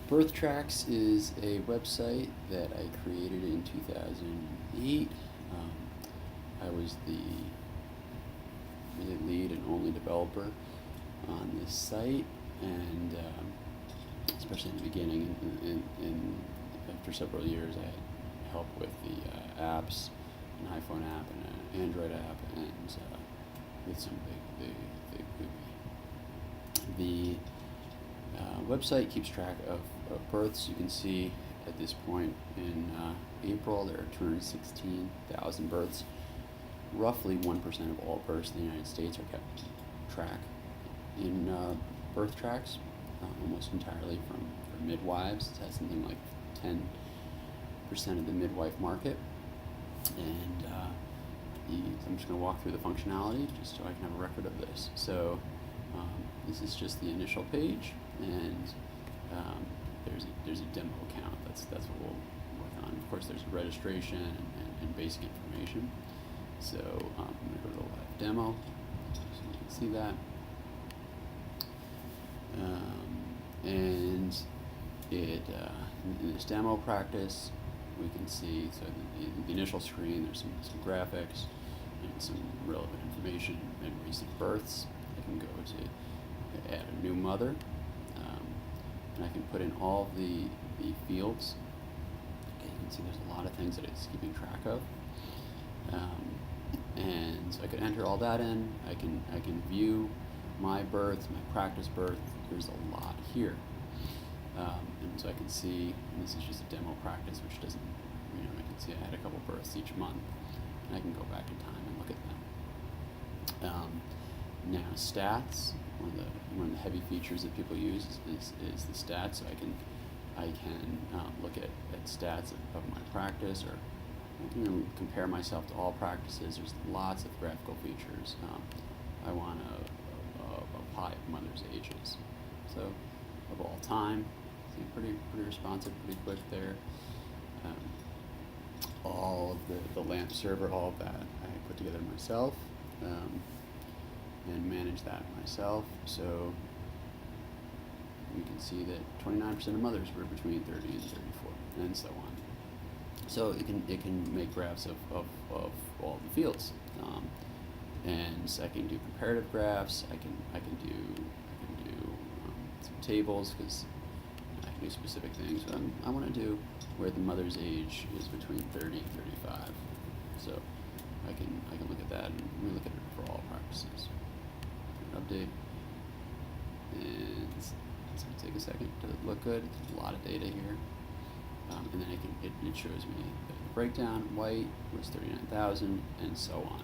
birthtracks is a website that I created in 2008. I was the really lead and only developer on this site, and especially in the beginning, and after several years, I had help with the apps, an iPhone app and an Android app, and with some big GUI. The website keeps track of births. You can see at this point in April there are 216,000 births. Roughly 1% of all births in the United States are kept track in birthtracks, almost entirely from midwives. It has something like 10% of the midwife market. And I'm just going to walk through the functionality just so I can have a record of this. So this is just the initial page, and there's a demo account. That's what we'll work on. Of course, there's registration and basic information. So I'm going to go to the live demo so you can see that. And in this demo practice, we can see, so the initial screen, there's some graphics and some relevant information and recent births. I can go to add a new mother, and I can put in all the fields. Okay, you can see there's a lot of things that it's keeping track of. And I could enter all that in. I can view my births, my practice birth. There's a lot here. And so I can see, and this is just a demo practice, which doesn't, I can see I had a couple births each month, and I can go back in time and look at them. Now stats, one of the heavy features that people use is the stats. So I can look at stats of my practice, or I can compare myself to all practices. There's lots of graphical features. I want a pie of mother's ages. So of all time, see, pretty responsive, pretty quick there. All of the LAMP server, all of that I put together myself, and manage that myself. So you can see that 29% of mothers were between 30 and 34, and so on. So it can make graphs of all the fields, and I can do comparative graphs. I can do some tables, because I can do specific things. But I want to do where the mother's age is between 30 and 35. So I can look at that, and we look at it for all practices. Update, and it's going to take a second to look good. There's a lot of data here. And then it shows me the breakdown. White was 39,000, and so on.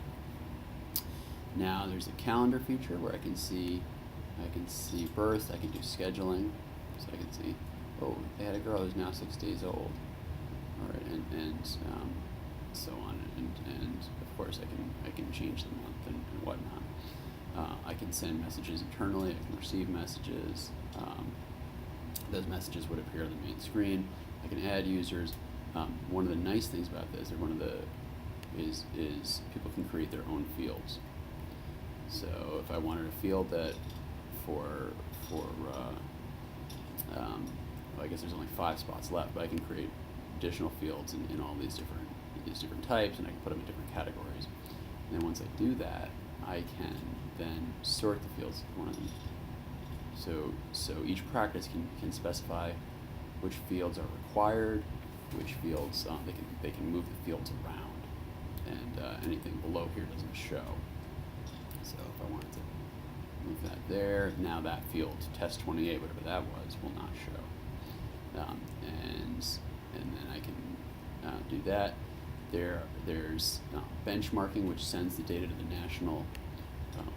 Now there's a calendar feature where I can see births. I can do scheduling, so I can see, oh, they had a girl who's now 6 days old. All right, and so on, and of course I can change the month and whatnot. I can send messages internally. I can receive messages. Those messages would appear on the main screen. I can add users. One of the nice things about this, or is people can create their own fields. So if I wanted a field that I guess there's only 5 spots left, but I can create additional fields in all these different types, and I can put them in different categories. And then once I do that, I can then sort the fields one of them. So each practice can specify which fields are required, which fields they can move the fields around, and anything below here doesn't show. So if I wanted to move that there, now that field, test 28, whatever that was, will not show. And then I can do that. There's benchmarking, which sends the data to the national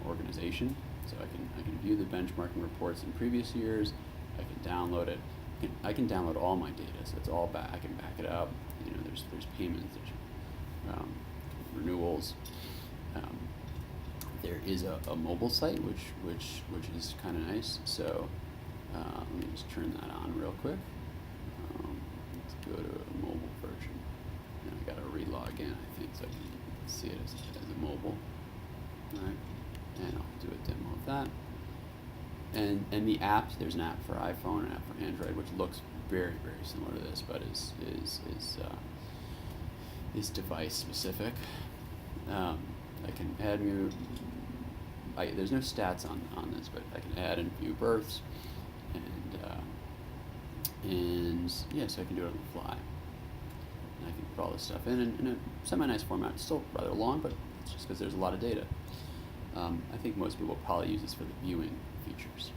organization. So I can view the benchmarking reports in previous years. I can download it. I can download all my data, so it's all back. I can back it up. There's payments, there's renewals. There is a mobile site which is kind of nice. So let me just turn that on real quick. Let's go to a mobile version. And I got to relog in, I think, so I can see it as a mobile. All right, and I'll do a demo of that. And the apps, there's an app for iPhone and an app for Android, which looks very, very similar to this, but is device specific. I can add new. There's no stats on this, but I can add and view births, and yeah, so I can do it on the fly. And I can put all this stuff in a semi-nice format. It's still rather long, but it's just because there's a lot of data. I think most people will probably use this for the viewing features.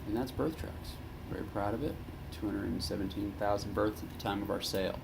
And that's birth tracks. Very proud of it. 217,000 births at the time of our sale.